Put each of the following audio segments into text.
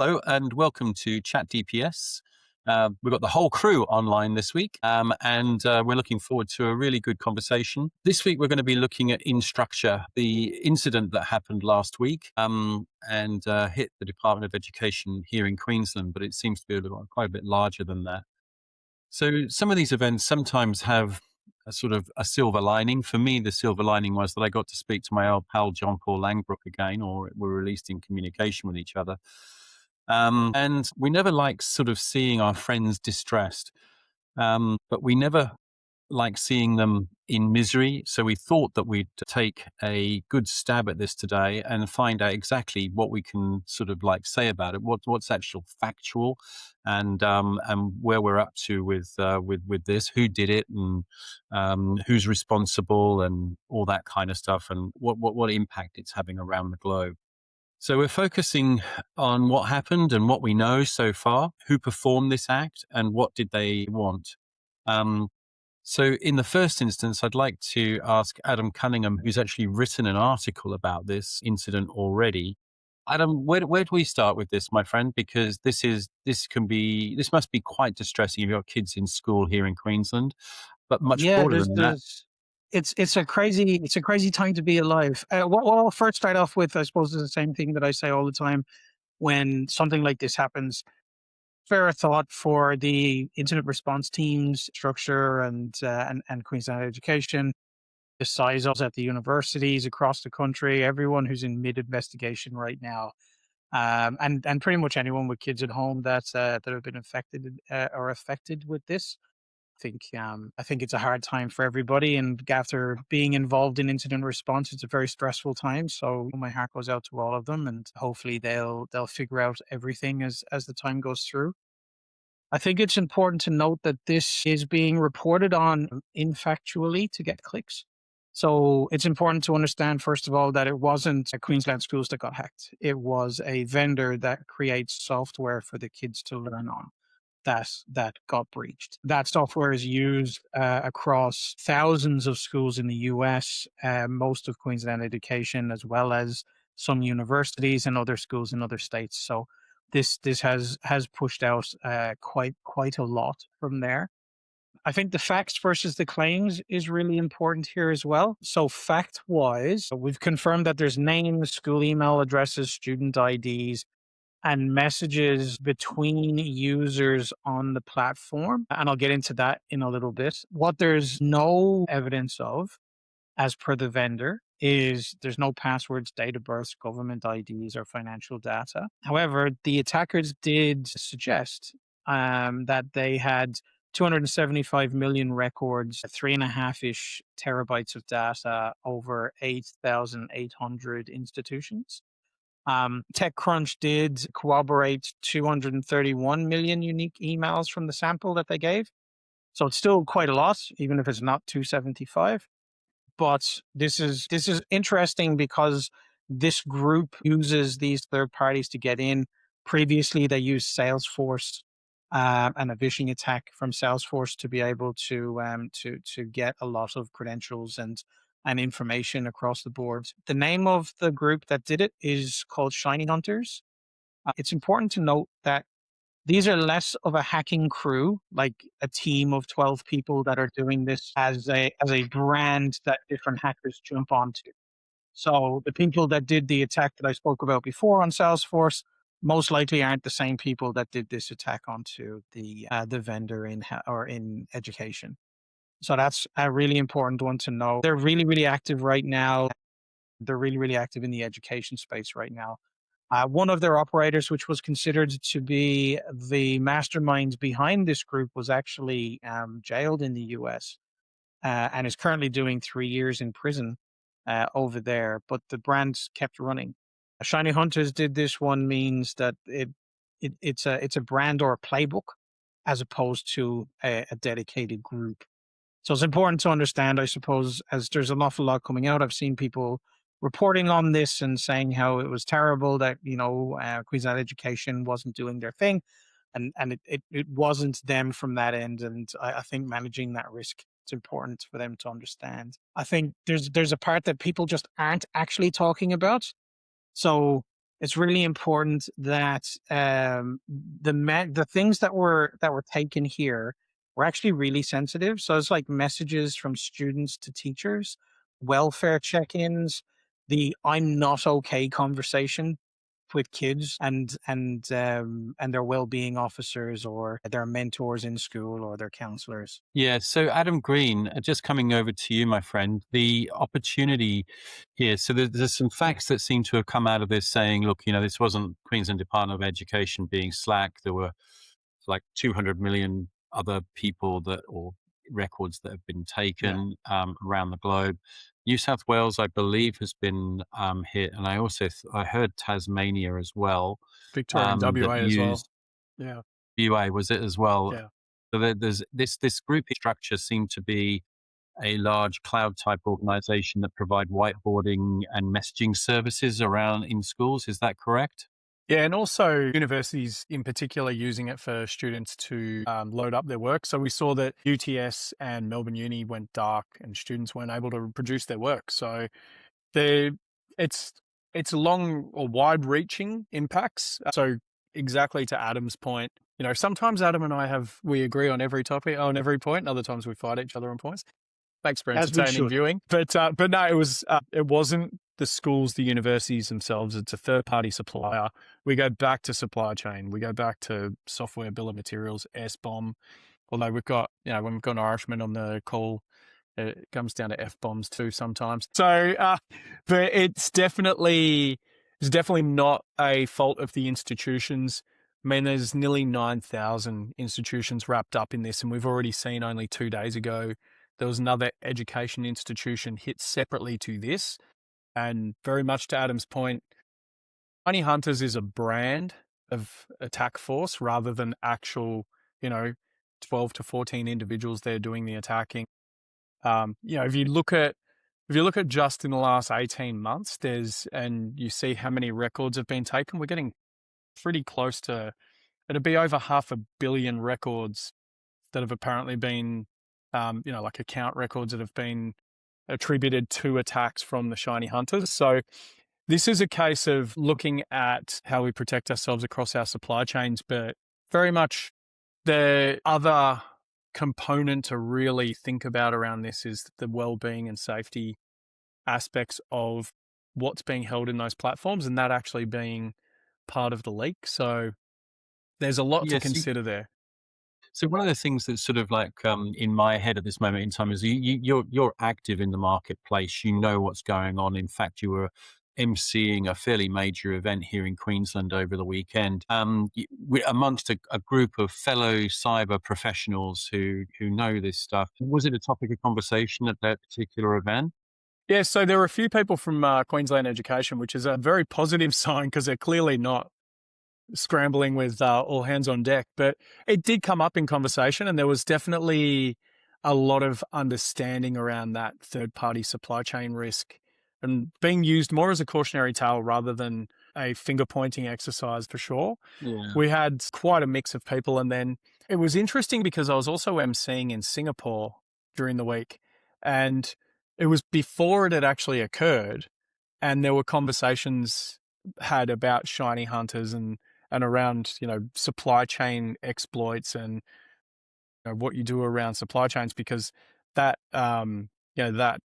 Hello and welcome to Chat DPS. We've got the whole crew online this week, and we're looking forward to a really good conversation. This week, we're going to be looking at InStructure, the incident that happened last week and hit the Department of Education here in Queensland, but it seems to be quite a bit larger than that. So some of these events sometimes have a sort of a silver lining. For me, the silver lining was that I got to speak to my old pal, John Paul Langbrook again, or we're released in communication with each other. And we never like sort of seeing our friends distressed, but we never like seeing them in misery. So we thought that we'd take a good stab at this today and find out exactly what we can sort of like say about it, what's actual factual, and where we're up to with this, who did it, and who's responsible, and all that kind of stuff, and what impact it's having around the globe. So we're focusing on what happened and what we know so far, who performed this act and what did they want. So in the first instance, I'd like to ask Adam Cunningham, who's actually written an article about this incident already. Adam, where do we start with this, my friend? Because this must be quite distressing if you've got kids in school here in Queensland, but much Yeah, broader there's than that. there's it's a crazy time to be alive. What I'll first start off with, I suppose, is the same thing that I say all the time when something like this happens. Fair thought for the incident response teams structure and Queensland Education, the size of at the universities across the country, everyone who's in mid investigation right now, and pretty much anyone with kids at home that have been affected or affected with this. I think it's a hard time for everybody, and after being involved in incident response, it's a very stressful time. So my heart goes out to all of them, and hopefully they'll figure out everything as the time goes through. I think it's important to note that this is being reported on infactually to get clicks. So it's important to understand, first of all, that it wasn't a Queensland schools that got hacked. It was a vendor that creates software for the kids to learn on that got breached. That software is used across thousands of schools in the US, most of Queensland Education, as well as some universities and other schools in other states. So this has pushed out quite a lot from there. I think the facts versus the claims is really important here as well. So fact wise, we've confirmed that there's names, school email addresses, student IDs, and messages between users on the platform. And I'll get into that in a little bit. What there's no evidence of, as per the vendor, is there's no passwords, date of births, government IDs, or financial data. However, the attackers did suggest that they had 275 million records, 3.5-ish terabytes of data over 8,800 institutions. TechCrunch did corroborate 231 million unique emails from the sample that they gave. So it's still quite a lot, even if it's not 275. But this is interesting because this group uses these third parties to get in. Previously, they used Salesforce and a phishing attack from Salesforce to be able to get a lot of credentials and information across the board. The name of the group that did it is called Shiny Hunters. It's important to note that these are less of a hacking crew, like a team of 12 people that are doing this as a brand that different hackers jump onto. So the people that did the attack that I spoke about before on Salesforce most likely aren't the same people that did this attack onto the vendor or in education. So that's a really important one to know. They're really, really active right now. They're really, really active in the education space right now. One of their operators, which was considered to be the mastermind behind this group, was actually jailed in the US and is currently doing 3 years in prison over there. But the brand kept running. Shiny Hunters did this one means that it's a brand or a playbook as opposed to a dedicated group. So it's important to understand, I suppose, as there's an awful lot coming out. I've seen people reporting on this and saying how it was terrible that, Queensland Education wasn't doing their thing. And it wasn't them from that end. And I think managing that risk, it's important for them to understand. I think there's a part that people just aren't actually talking about. So it's really important that the things that were taken here were actually really sensitive. So it's like messages from students to teachers, welfare check-ins, the "I'm not okay" conversation with kids and their well-being officers or their mentors in school or their counselors. Yeah. So, Adam Green, just coming over to you, my friend, the opportunity here. So, there's some facts that seem to have come out of this saying, look, this wasn't Queensland Department of Education being slack. There were like 200 million other people or records that have been Yeah, taken around the globe. New South Wales, I believe, has been hit. And I also, I heard Tasmania as well, Victoria and that WA as well. used Yeah. UA, was it as well? Yeah. So there's this group structure seemed to be a large cloud type organization that provide whiteboarding and messaging services around in schools. Is that correct? Yeah, and also universities in particular using it for students to load up their work. So we saw that UTS and Melbourne Uni went dark and students weren't able to produce their work. So they it's long or wide reaching impacts. So exactly to Adam's point, sometimes Adam and we agree on every topic, on every point, and other times we fight each other on points. Thanks for as we entertaining should. viewing. But no, it wasn't the schools, the universities themselves. It's a third party supplier. We go back to supply chain. We go back to software, bill of materials, SBOM. Although we've got, when we've got an Irishman on the call, it comes down to F bombs too sometimes. So, but it's definitely not a fault of the institutions. I mean, there's nearly 9,000 institutions wrapped up in this, and we've already seen only 2 days ago there was another education institution hit separately to this. And very much to Adam's point, Honey Hunters is a brand of attack force rather than actual, 12 to 14 individuals there doing the attacking. If you look at just in the last 18 months, and you see how many records have been taken, we're getting pretty close to, it'd be over 500 million records that have apparently been, like account records that have been attributed to attacks from the shiny hunters. So this is a case of looking at how we protect ourselves across our supply chains, but very much the other component to really think about around this is the well-being and safety aspects of what's being held in those platforms, and that actually being part of the leak. So there's a lot to Yes. consider there. So one of the things that's sort of like in my head at this moment in time is you're active in the marketplace. You know what's going on. In fact, you were emceeing a fairly major event here in Queensland over the weekend, amongst a group of fellow cyber professionals who know this stuff. Was it a topic of conversation at that particular event? Yeah, so there were a few people from Queensland Education, which is a very positive sign because they're clearly not scrambling with all hands on deck. But it did come up in conversation, and there was definitely a lot of understanding around that third-party supply chain risk and being used more as a cautionary tale rather than a finger-pointing exercise for sure. Yeah. We had quite a mix of people, and then it was interesting because I was also emceeing in Singapore during the week, and it was before it had actually occurred, and there were conversations had about shiny hunters and around, supply chain exploits and what you do around supply chains, because that, that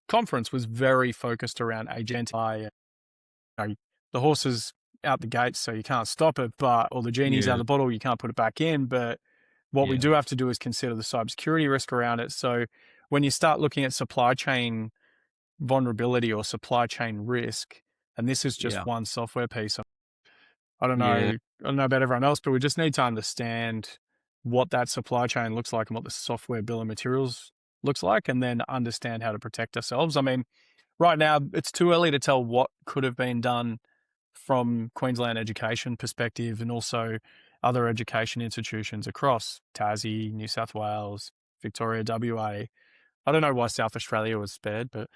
conference was very focused around agentic. The horse is out the gates, so you can't stop it, or the genie's out of the bottle, you can't put it back in. But what we do have to do is consider the cybersecurity risk around it. So when you start looking at supply chain vulnerability or supply chain risk, and this is just one software piece, I don't know about everyone else, but we just need to understand what that supply chain looks like and what the software bill of materials looks like, and then understand how to protect ourselves. I mean, right now it's too early to tell what could have been done from Queensland education perspective and also other education institutions across Tassie, New South Wales, Victoria, WA. I don't know why South Australia was spared, but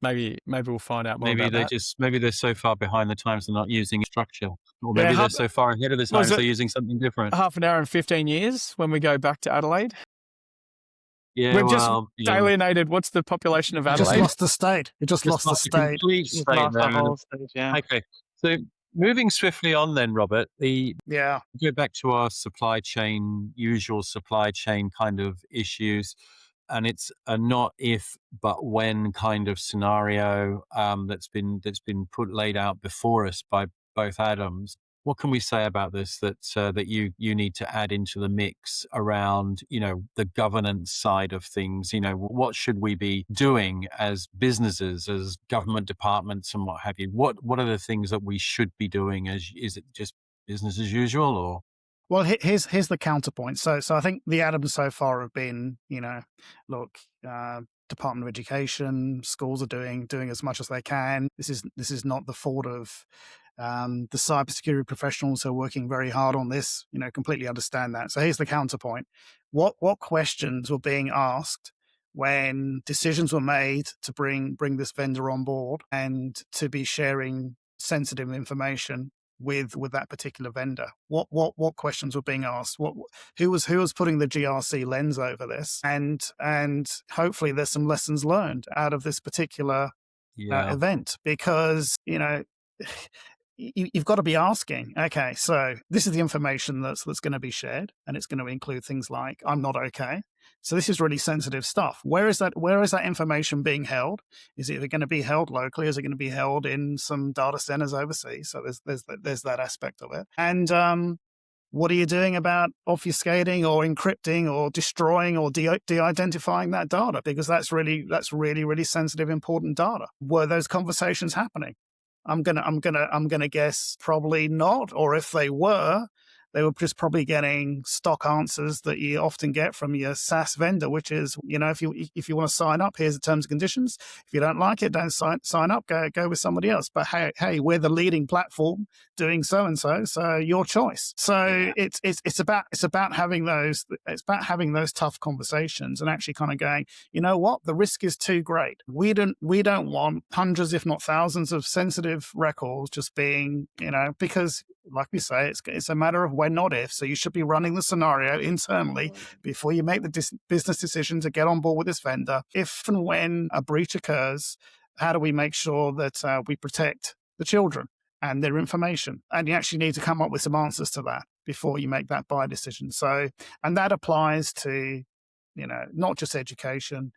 maybe we'll find out more about that. Maybe they're so far behind the times they're not using structure, or Yeah, maybe they're so far ahead of the times they're using something different. Half an hour and 15 years when we go back to Adelaide. Yeah, We've just alienated. What's the population of Adelaide? Just lost the state. It just lost the state. Complete state Lost the there. whole state, yeah. Okay. So moving swiftly on then, Robert, Yeah. go back to our usual supply chain kind of issues. And it's a not if but when kind of scenario that's been laid out before us by both Adams. What can we say about this that you need to add into the mix around the governance side of things? What should we be doing as businesses, as government departments, and what have you? What are the things that we should be doing? Is it just business as usual, or? Well, here's the counterpoint. So I think the Adams so far have been, look, Department of Education, schools are doing as much as they can. This is not the fault of the cybersecurity professionals who are working very hard on this. Completely understand that. So here's the counterpoint. What questions were being asked when decisions were made to bring this vendor on board and to be sharing sensitive information with that particular vendor? What questions were being asked? Who was putting the GRC lens over this? And hopefully there's some lessons learned out of this particular event, because you've got to be asking, okay, so this is the information that's going to be shared, and it's going to include things like, I'm not okay. So this is really sensitive stuff. Where is that information being held? Is it going to be held locally? Is it going to be held in some data centers overseas? So there's that aspect of it. And what are you doing about obfuscating or encrypting or destroying or de-identifying that data? Because that's really, really sensitive, important data. Were those conversations happening? I'm gonna guess probably not. Or if they were just probably getting stock answers that you often get from your SaaS vendor, which is, if you want to sign up, here's the terms and conditions. If you don't like it, don't sign up. Go with somebody else. But hey, we're the leading platform doing so and so. So your choice. So it's about having those. It's about having those tough conversations and actually kind of going, you know what, the risk is too great. We don't want hundreds, if not thousands, of sensitive records just being, because, like we say, it's a matter of when, not if. So you should be running the scenario internally before you make the business decision to get on board with this vendor. If and when a breach occurs, how do we make sure that we protect the children and their information? And you actually need to come up with some answers to that before you make that buy decision. So, and that applies to, not just education,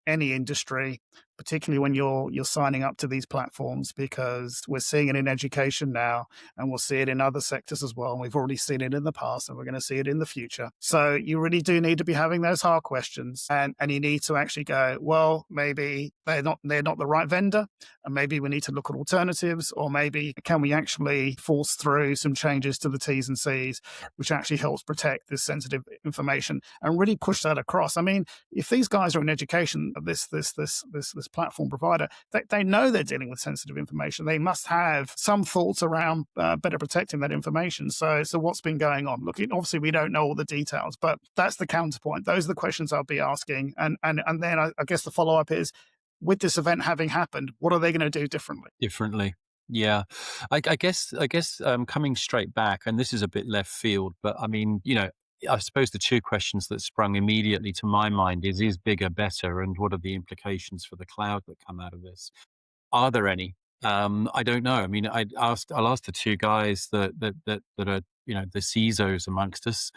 any industry, particularly when you're signing up to these platforms, because we're seeing it in education now, and we'll see it in other sectors as well. And we've already seen it in the past, and we're going to see it in the future. So you really do need to be having those hard questions, and you need to actually go, well, maybe they're not the right vendor, and maybe we need to look at alternatives, or maybe can we actually force through some changes to the T's and C's, which actually helps protect this sensitive information and really push that across. I mean, if these guys are in education, this platform provider, they know they're dealing with sensitive information. They must have some thoughts around better protecting that information. So what's been going on? Look, obviously we don't know all the details, but that's the counterpoint. Those are the questions I'll be asking. And then I guess the follow-up is, with this event having happened, what are they going to do differently? Yeah, I guess coming straight back, and this is a bit left field, but I mean, I suppose the two questions that sprung immediately to my mind is bigger better, and what are the implications for the cloud that come out of this? Are there any? I don't know. I mean, I'll ask the two guys that are, the CISOs amongst us.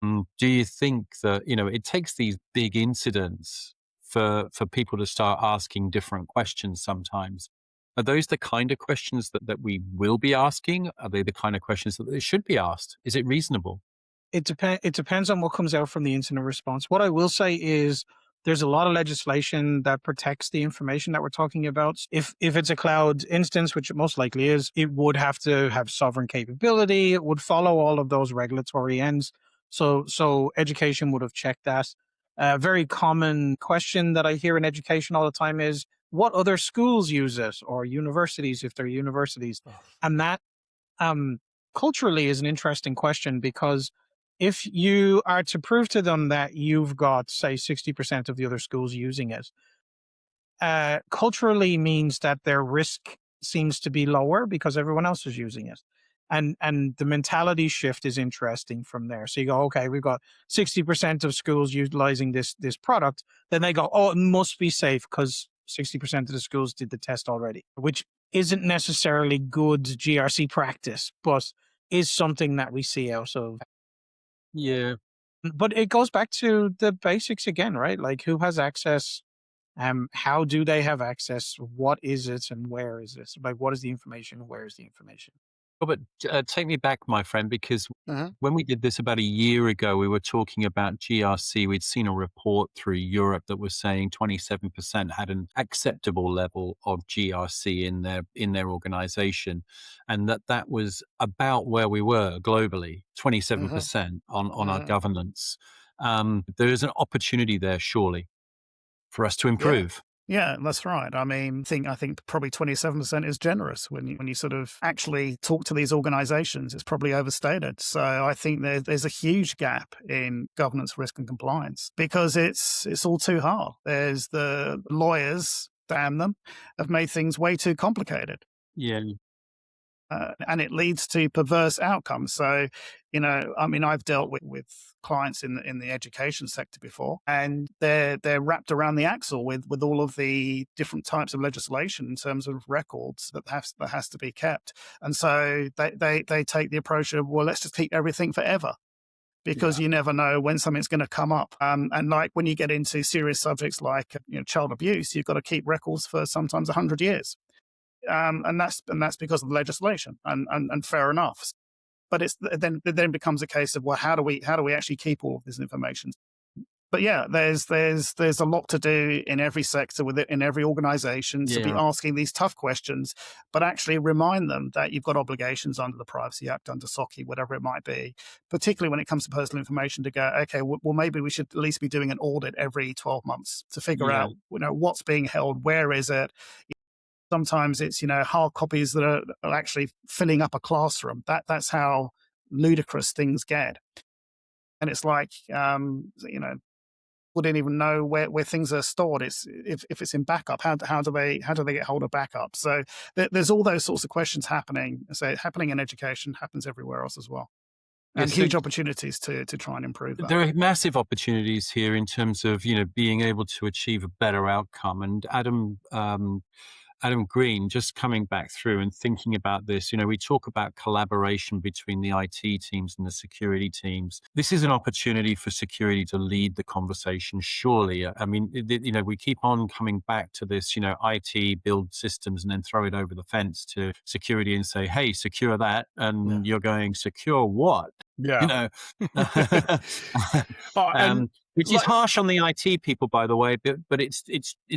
Do you think that, it takes these big incidents for people to start asking different questions sometimes? Are those the kind of questions that we will be asking? Are they the kind of questions that they should be asked? Is it reasonable? It depends on what comes out from the incident response. What I will say is there's a lot of legislation that protects the information that we're talking about. If it's a cloud instance, which it most likely is, it would have to have sovereign capability. It would follow all of those regulatory ends. So education would have checked that. A very common question that I hear in education all the time is, what other schools use it, or universities, if they're universities? And that culturally is an interesting question, because if you are to prove to them that you've got, say, 60% of the other schools using it, culturally means that their risk seems to be lower because everyone else is using it. And the mentality shift is interesting from there. So you go, okay, we've got 60% of schools utilizing this product. Then they go, oh, it must be safe because 60% of the schools did the test already, which isn't necessarily good GRC practice, but is something that we see out of. Yeah. But it goes back to the basics again, right? Like who has access? How do they have access? What is it and where is it? Like what is the information? Where is the information? Robert, take me back, my friend, because Mhm. when we did this about a year ago, we were talking about GRC. We'd seen a report through Europe that was saying 27% had an acceptable level of GRC in their organization, and that was about where we were globally, 27% on our Mhm. governance. There is an opportunity there, surely, for us to Yeah. improve. Yeah, that's right. I mean, I think probably 27% is generous when you sort of actually talk to these organizations. It's probably overstated. So I think there's a huge gap in governance, risk, and compliance because it's all too hard. There's the lawyers, damn them, have made things way too complicated. Yeah. And it leads to perverse outcomes. So, I mean, I've dealt with clients in the education sector before, and they're wrapped around the axle with all of the different types of legislation in terms of records that has to be kept. And so they take the approach of, well, let's just keep everything forever, because you never know when something's going to come up. And like when you get into serious subjects like child abuse, you've got to keep records for sometimes 100 years. And that's because of the legislation, and fair enough. But it then becomes a case of, well, how do we actually keep all of this information? But yeah, there's a lot to do in every sector, in every organization, to be Yeah. asking these tough questions, but actually remind them that you've got obligations under the Privacy Act, under SOCI, whatever it might be, particularly when it comes to personal information, to go, okay, well, maybe we should at least be doing an audit every 12 months to figure Yeah. out what's being held, where is it. Sometimes it's hard copies that are actually filling up a classroom. That's how ludicrous things get. And it's like wouldn't even know where things are stored. It's if it's in backup, how do they get hold of backup? So there's all those sorts of questions happening. So happening in education, happens everywhere else as well, and Yes, so huge opportunities to try and improve that. there are massive opportunities here in terms of being able to achieve a better outcome. And Adam Green, just coming back through and thinking about this, we talk about collaboration between the IT teams and the security teams. This is an opportunity for security to lead the conversation, surely. I mean, we keep on coming back to this, IT build systems and then throw it over the fence to security and say, hey, secure that. And you're going, secure what? Yeah. And Which is harsh on the IT people, by the way, but it's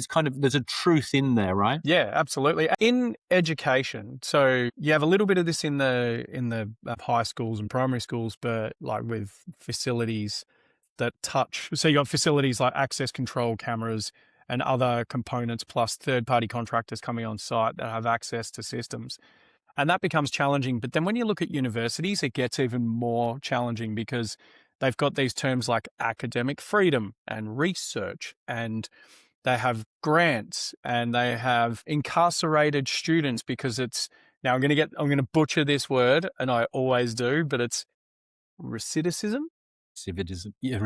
kind of, there's a truth in there, right? yeah, absolutely. In education, so you have a little bit of this in the high schools and primary schools, but like with facilities that touch. So you got facilities like access control cameras and other components, plus third-party contractors coming on site that have access to systems. And that becomes challenging. But then when you look at universities, it gets even more challenging because they've got these terms like academic freedom and research, and they have grants and they have incarcerated students because it's now I'm going to butcher this word, and I always do, but it's recidivism. Civilism. Yeah,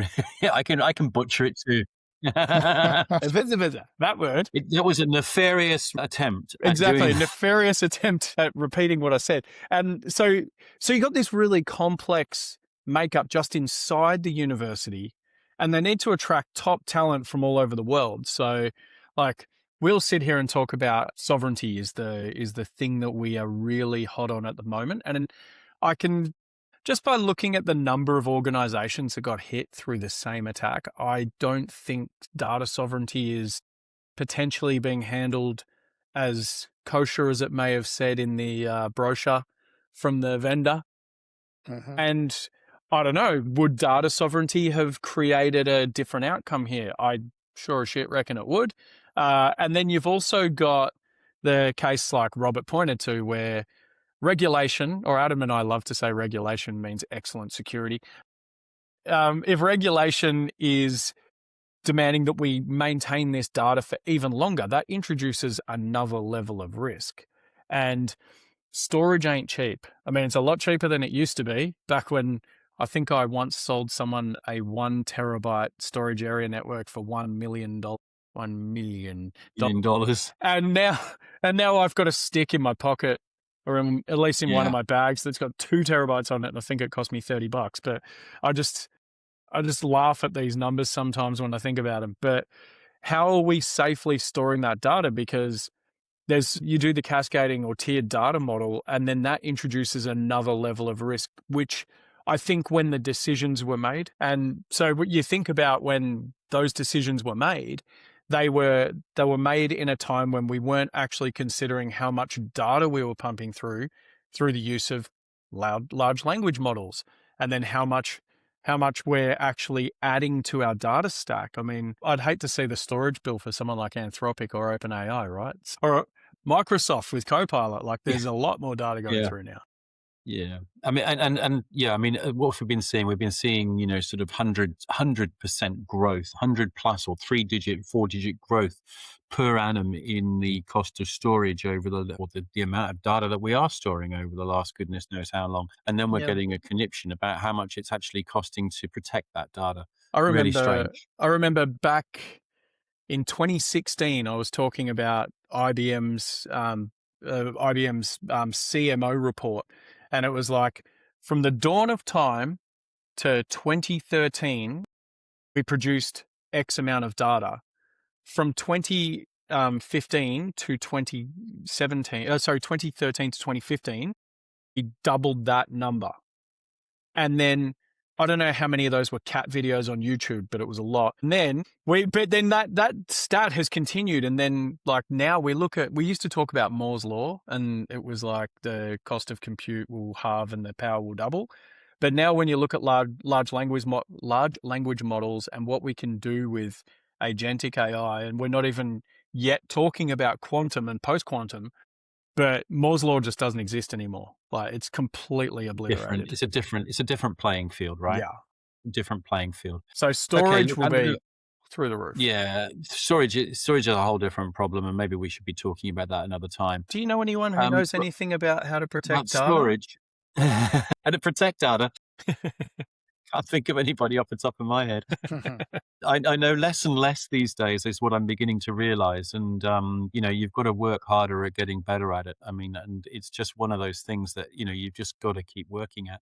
I can butcher it too. That word. That was a nefarious attempt at Exactly, doing that. nefarious attempt at repeating what I said. And so you got this really complex makeup just inside the university, and they need to attract top talent from all over the world. So like we'll sit here and talk about sovereignty is the thing that we are really hot on at the moment. And I can, just by looking at the number of organizations that got hit through the same attack, I don't think data sovereignty is potentially being handled as kosher as it may have said in the brochure from the vendor. Mhm. And I don't know, would data sovereignty have created a different outcome here? I sure as shit reckon it would. And then you've also got the case like Robert pointed to where regulation, or Adam and I love to say regulation means excellent security. If regulation is demanding that we maintain this data for even longer, that introduces another level of risk. And storage ain't cheap. I mean, it's a lot cheaper than it used to be back when I think I once sold someone a 1 terabyte storage area network for $1 million. $1 million. $1 million. And now I've got a stick in my pocket, or at least in one of Yeah. my bags, that's got 2 terabytes on it, and I think it cost me $30. But I just laugh at these numbers sometimes when I think about them. But how are we safely storing that data? Because you do the cascading or tiered data model, and then that introduces another level of risk, which I think when the decisions were made, and so what you think about when those decisions were made, they were made in a time when we weren't actually considering how much data we were pumping through the use of large language models, and then how much we're actually adding to our data stack. I mean, I'd hate to see the storage bill for someone like Anthropic or OpenAI, right? Or Microsoft with Copilot. Like, there's a lot more data going through now. Yeah. I mean, and yeah, I mean, what we've been seeing, sort of 100% growth, 100 plus or 4-digit growth per annum in the cost of storage over the amount of data that we are storing over the last goodness knows how long. And then we're getting a conniption about how much it's actually costing to protect that data. Really strange. I remember back in 2016, I was talking about IBM's CMO report, and it was like, from the dawn of time to 2013, we produced X amount of data. From 2013 to 2015, we doubled that number. And then I don't know how many of those were cat videos on YouTube, but it was a lot. And then that stat has continued. And then, like, now we used to talk about Moore's law, and it was like the cost of compute will halve and the power will double. But now when you look at large language models and what we can do with agentic AI, and we're not even yet talking about quantum and post-quantum, but Moore's law just doesn't exist anymore. Like, it's completely obliterated. It's a different playing field, right? Yeah. Different playing field. So storage will be through the roof. Yeah. Storage is a whole different problem, and maybe we should be talking about that another time. Do you know anyone who knows anything about how to protect data? Storage. How to protect data. Can't think of anybody off the top of my head. I know less and less these days is what I'm beginning to realize. And, you've got to work harder at getting better at it. I mean, and it's just one of those things that, you've just got to keep working at.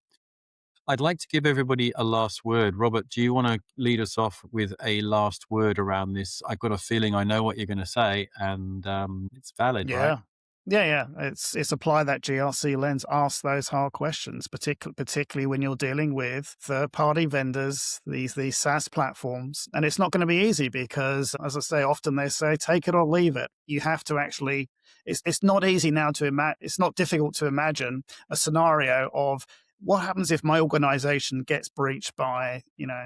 I'd like to give everybody a last word. Robert, do you want to lead us off with a last word around this? I've got a feeling I know what you're going to say, and it's valid, right? Yeah. It's apply that GRC lens, ask those hard questions, particularly when you're dealing with third-party vendors, these SaaS platforms. And it's not going to be easy because, as I say, often they say, take it or leave it. You have to actually, it's not easy now it's not difficult to imagine a scenario of, what happens if my organization gets breached by,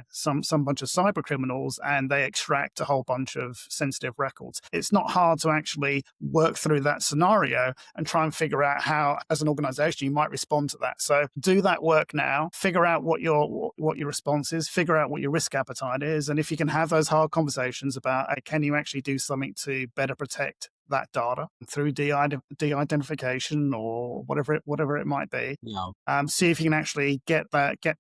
some bunch of cyber criminals and they extract a whole bunch of sensitive records? It's not hard to actually work through that scenario and try and figure out how, as an organization, you might respond to that. So do that work now, figure out what your response is, figure out what your risk appetite is. And if you can have those hard conversations about, can you actually do something to better protect that data through de-identification or whatever it might be. See if you can actually get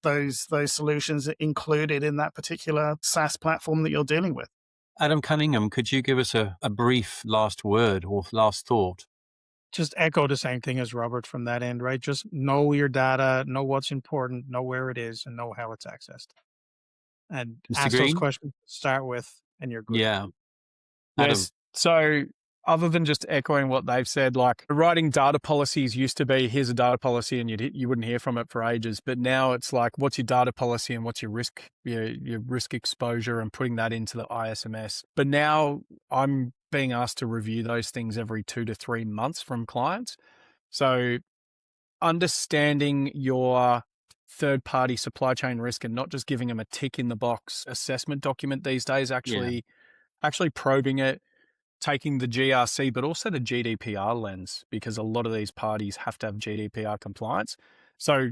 those solutions included in that particular SaaS platform that you're dealing with. Adam Cunningham, could you give us a brief last word or last thought? Just echo the same thing as Robert from that end, right? Just know your data, know what's important, know where it is, and know how it's accessed. And ask those questions to start with, and you're good. Yeah. Yes. So, other than just echoing what they've said, like, writing data policies used to be, here's a data policy, and you wouldn't hear from it for ages. But now it's like, what's your data policy and what's your risk, your risk exposure, and putting that into the ISMS. But now I'm being asked to review those things every 2 to 3 months from clients. So understanding your third-party supply chain risk and not just giving them a tick in the box assessment document these days, actually probing it, taking the GRC, but also the GDPR lens, because a lot of these parties have to have GDPR compliance. So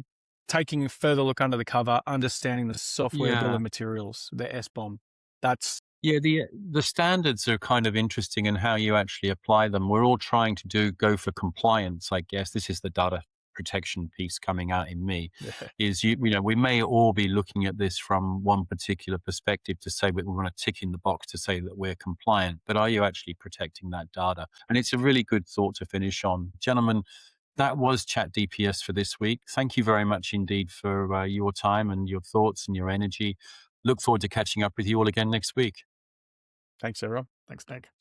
taking a further look under the cover, understanding the software bill of materials, the SBOM. The standards are kind of interesting in how you actually apply them. We're all trying to go for compliance, I guess. This is the data protection piece coming out in me Yeah. is, we may all be looking at this from one particular perspective to say we want to tick in the box to say that we're compliant, but are you actually protecting that data? And it's a really good thought to finish on. Gentlemen, that was Chat DPS for this week. Thank you very much indeed for your time and your thoughts and your energy. Look forward to catching up with you all again next week. Thanks, everyone. Thanks, Nick.